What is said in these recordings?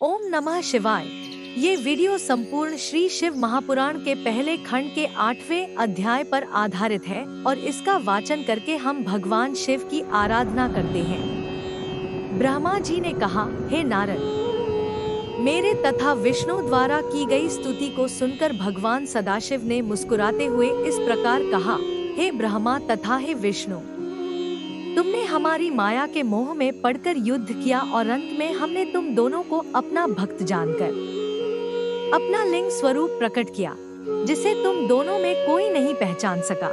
ओम नमः शिवाय। ये वीडियो संपूर्ण श्री शिव महापुराण के पहले खंड के 8वें अध्याय पर आधारित है और इसका वाचन करके हम भगवान शिव की आराधना करते हैं। ब्रह्मा जी ने कहा, हे नारद, मेरे तथा विष्णु द्वारा की गई स्तुति को सुनकर भगवान सदाशिव ने मुस्कुराते हुए इस प्रकार कहा, हे ब्रह्मा तथा हे विष्णु, तुमने हमारी माया के मोह में पड़कर युद्ध किया और अंत में हमने तुम दोनों को अपना भक्त जानकर अपना लिंग स्वरूप प्रकट किया, जिसे तुम दोनों में कोई नहीं पहचान सका।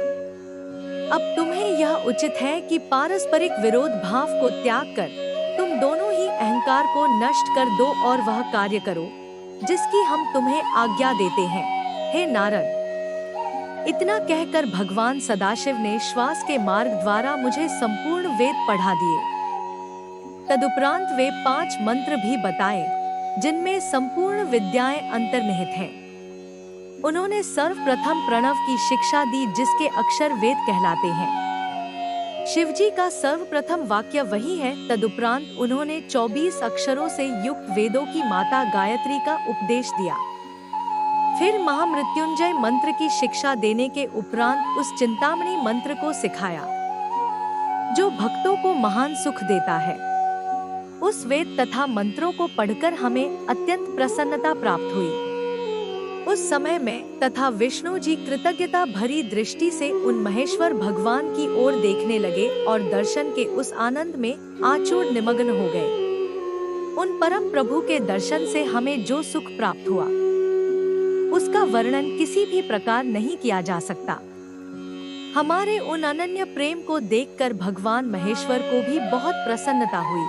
अब तुम्हें यह उचित है कि पारस्परिक विरोध भाव को त्याग कर तुम दोनों ही अहंकार को नष्ट कर दो और वह कार्य करो जिसकी हम तुम्हें आज्ञा देते हैं, हे नारद। इतना कहकर भगवान सदाशिव ने श्वास के मार्ग द्वारा मुझे संपूर्ण वेद पढ़ा दिए। तदुपरांत वे 5 मंत्र भी बताए, जिनमें संपूर्ण विद्याएं अंतर्निहित हैं। उन्होंने सर्वप्रथम प्रणव की शिक्षा दी, जिसके अक्षर वेद कहलाते हैं। शिवजी का सर्वप्रथम वाक्य वही है। तदुपरांत उन्होंने 24 अक्षरों से युक्त वेदों की माता गायत्री का उपदेश दिया। फिर महामृत्युंजय मंत्र की शिक्षा देने के उपरांत उस चिंतामणि मंत्र को सिखाया, जो भक्तों को महान सुख देता है। उस वेद तथा मंत्रों को पढ़कर हमें अत्यंत प्रसन्नता प्राप्त हुई। उस समय में तथा विष्णु जी कृतज्ञता भरी दृष्टि से उन महेश्वर भगवान की ओर देखने लगे और दर्शन के उस आनंद में आचूर निमग्न हो गए। उन परम प्रभु के दर्शन से हमें जो सुख प्राप्त हुआ, उसका वर्णन किसी भी प्रकार नहीं किया जा सकता। हमारे उन अनन्य प्रेम को देखकर भगवान महेश्वर को भी बहुत प्रसन्नता हुई।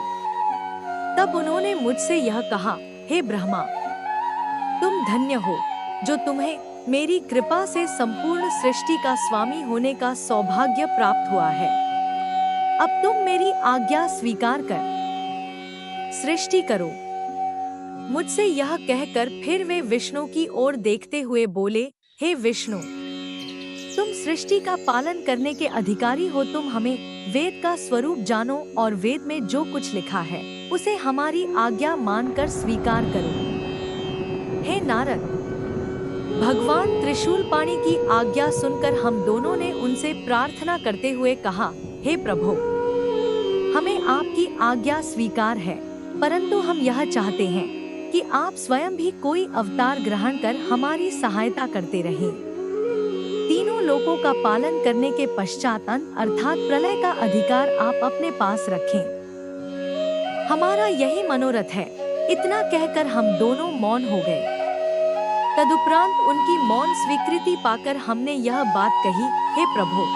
तब उन्होंने मुझसे यह कहा, हे ब्रह्मा, तुम धन्य हो, जो तुम्हें मेरी कृपा से संपूर्ण सृष्टि का स्वामी होने का सौभाग्य प्राप्त हुआ है। अब तुम मेरी आज्ञा स्वीकार कर सृष्टि करो। मुझसे यह कहकर फिर वे विष्णु की ओर देखते हुए बोले, हे विष्णु, तुम सृष्टि का पालन करने के अधिकारी हो। तुम हमें वेद का स्वरूप जानो और वेद में जो कुछ लिखा है उसे हमारी आज्ञा मानकर स्वीकार करो। हे नारद, भगवान त्रिशूलपाणि की आज्ञा सुनकर हम दोनों ने उनसे प्रार्थना करते हुए कहा, हे प्रभु, हमें आपकी आज्ञा स्वीकार है, परंतु हम यह चाहते हैं कि आप स्वयं भी कोई अवतार ग्रहण कर हमारी सहायता करते रहें। तीनों लोकों का पालन करने के पश्चात अंत अर्थात प्रलय का अधिकार आप अपने पास रखें। हमारा यही मनोरथ है। इतना कहकर हम दोनों मौन हो गए। तदुपरांत उनकी मौन स्वीकृति पाकर हमने यह बात कही, हे प्रभु,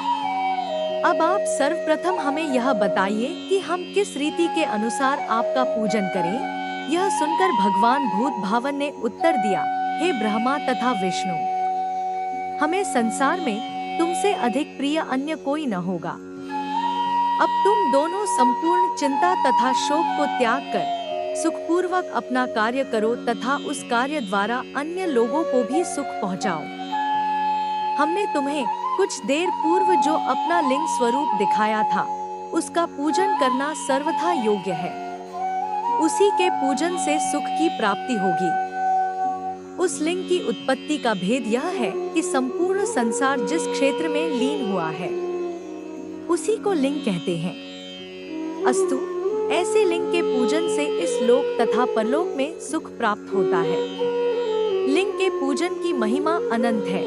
अब आप सर्वप्रथम हमें यह बताइए कि हम किस रीति के अनुसार आपका पूजन करें। यह सुनकर भगवान भूत भावन ने उत्तर दिया, हे ब्रह्मा तथा विष्णु, हमें संसार में तुमसे अधिक प्रिय अन्य कोई न होगा। अब तुम दोनों संपूर्ण चिंता तथा शोक को त्याग कर सुखपूर्वक अपना कार्य करो तथा उस कार्य द्वारा अन्य लोगों को भी सुख पहुंचाओ। हमने तुम्हें कुछ देर पूर्व जो अपना लिंग स्वरूप दिखाया था, उसका पूजन करना सर्वथा योग्य है। उसी के पूजन से सुख की प्राप्ति होगी। उस लिंग की उत्पत्ति का भेद यह है कि संपूर्ण संसार जिस क्षेत्र में लीन हुआ है, उसी को लिंग कहते हैं। अस्तु, ऐसे लिंग के पूजन से इस लोक तथा परलोक में सुख प्राप्त होता है। लिंग के पूजन की महिमा अनंत है।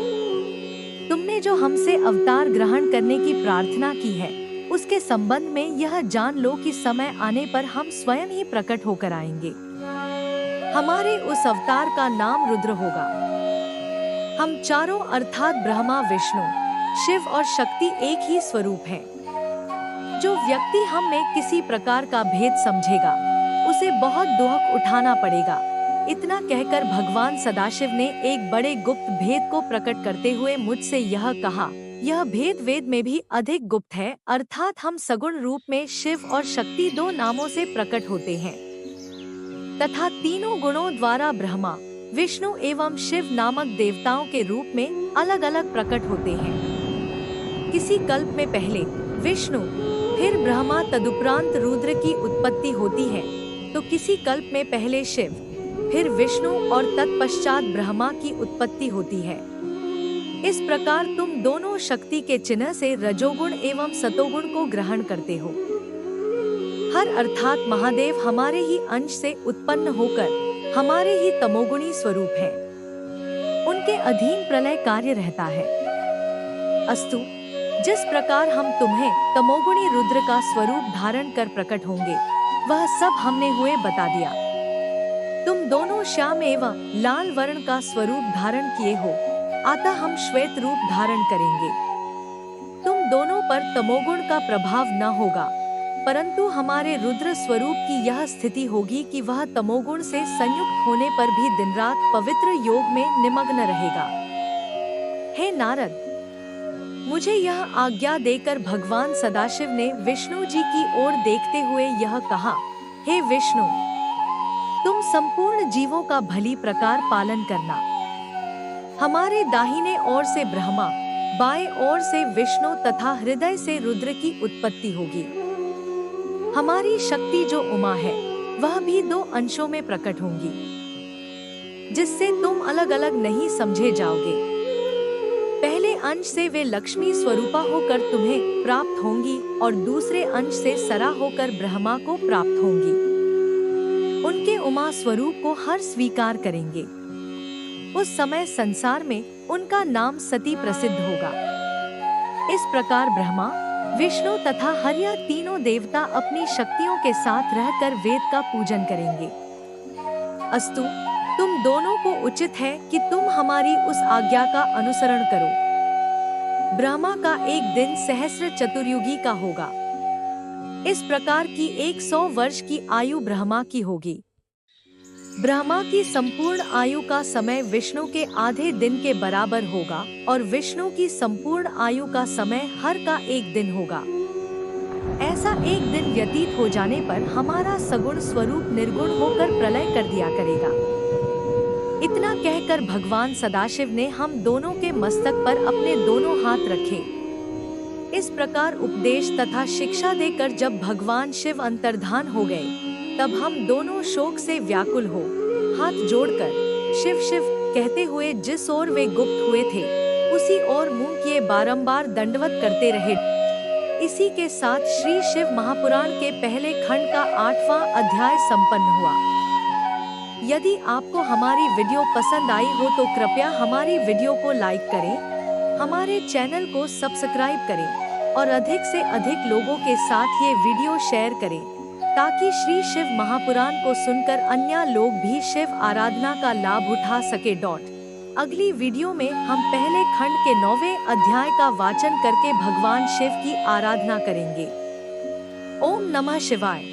तुमने जो हमसे अवतार ग्रहण करने की प्रार्थना की है, उसके संबंध में यह जान लो कि समय आने पर हम स्वयं ही प्रकट होकर आएंगे। हमारे उस अवतार का नाम रुद्र होगा। हम चारों अर्थात ब्रह्मा, विष्णु, शिव और शक्ति एक ही स्वरूप है। जो व्यक्ति हम में किसी प्रकार का भेद समझेगा, उसे बहुत दुख उठाना पड़ेगा। इतना कहकर भगवान सदाशिव ने एक बड़े गुप्त भेद को प्रकट करते हुए मुझसे यह कहा, यह भेद वेद में भी अधिक गुप्त है, अर्थात हम सगुण रूप में शिव और शक्ति 2 नामों से प्रकट होते हैं तथा तीनों गुणों द्वारा ब्रह्मा, विष्णु एवं शिव नामक देवताओं के रूप में अलग अलग प्रकट होते हैं। किसी कल्प में पहले विष्णु, फिर ब्रह्मा, तदुपरांत रुद्र की उत्पत्ति होती है, तो किसी कल्प में पहले शिव, फिर विष्णु और तत्पश्चात ब्रह्मा की उत्पत्ति होती है। इस प्रकार तुम दोनों शक्ति के चिन्ह से रजोगुण एवं सतोगुण को ग्रहण करते हो। हर अर्थात महादेव हमारे ही अंश से उत्पन्न होकर हमारे ही तमोगुणी स्वरूप है। उनके अधीन प्रलय कार्य रहता है। अस्तु, जिस प्रकार हम तुम्हें तमोगुणी रुद्र का स्वरूप धारण कर प्रकट होंगे, वह सब हमने हुए बता दिया। तुम दोनों श्याम एवं लाल वर्ण का स्वरूप धारण किए हो, अतः हम श्वेत रूप धारण करेंगे। तुम दोनों पर तमोगुण का प्रभाव न होगा, परंतु हमारे रुद्र स्वरूप की यह स्थिति होगी कि वह तमोगुण से संयुक्त होने पर भी दिन रात पवित्र योग में निमग्न रहेगा। हे नारद, मुझे यह आज्ञा देकर भगवान सदाशिव ने विष्णु जी की ओर देखते हुए यह कहा, हे विष्णु, तुम संपूर्ण जीवों का भली प्रकार पालन करना। हमारे दाहिने ओर से ब्रह्मा, बाएं ओर से विष्णु तथा हृदय से रुद्र की उत्पत्ति होगी। हमारी शक्ति जो उमा है, वह भी दो अंशों में प्रकट होंगी, जिससे तुम अलग अलग नहीं समझे जाओगे। पहले अंश से वे लक्ष्मी स्वरूपा होकर तुम्हें प्राप्त होंगी और दूसरे अंश से सरा होकर ब्रह्मा को प्राप्त होंगी। उनके उमा स्वरूप को हर स्वीकार करेंगे। उस समय संसार में उनका नाम सती प्रसिद्ध होगा। इस प्रकार ब्रह्मा, विष्णु तथा हर्या तीनों देवता अपनी शक्तियों के साथ रहकर वेद का पूजन करेंगे। अस्तु, तुम दोनों को उचित है कि तुम हमारी उस आज्ञा का अनुसरण करो। ब्रह्मा का एक दिन सहस्र चतुर्युगी का होगा। इस प्रकार की 100 वर्ष की आयु ब्रह्मा की होगी। ब्रह्मा की संपूर्ण आयु का समय विष्णु के आधे दिन के बराबर होगा और विष्णु की संपूर्ण आयु का समय हर का एक दिन होगा। ऐसा एक दिन व्यतीत हो जाने पर हमारा सगुण स्वरूप निर्गुण होकर प्रलय कर दिया करेगा। इतना कहकर भगवान सदाशिव ने हम दोनों के मस्तक पर अपने दोनों हाथ रखे। इस प्रकार उपदेश तथा शिक्षा देकर जब भगवान शिव अंतर्धान हो गए, तब हम दोनों शोक से व्याकुल हो हाथ जोड़कर शिव शिव कहते हुए जिस ओर वे गुप्त हुए थे, उसी ओर मुंह किए बारंबार दंडवत करते रहे। इसी के साथ श्री शिव महापुराण के पहले खंड का 8वां अध्याय संपन्न हुआ। यदि आपको हमारी वीडियो पसंद आई हो तो कृपया हमारी वीडियो को लाइक करें, हमारे चैनल को सब्सक्राइब करें और अधिक से अधिक लोगों के साथ ये वीडियो शेयर करें, ताकि श्री शिव महापुराण को सुनकर अन्य लोग भी शिव आराधना का लाभ उठा सके। अगली वीडियो में हम पहले खंड के 9वें अध्याय का वाचन करके भगवान शिव की आराधना करेंगे। ओम नमः शिवाय।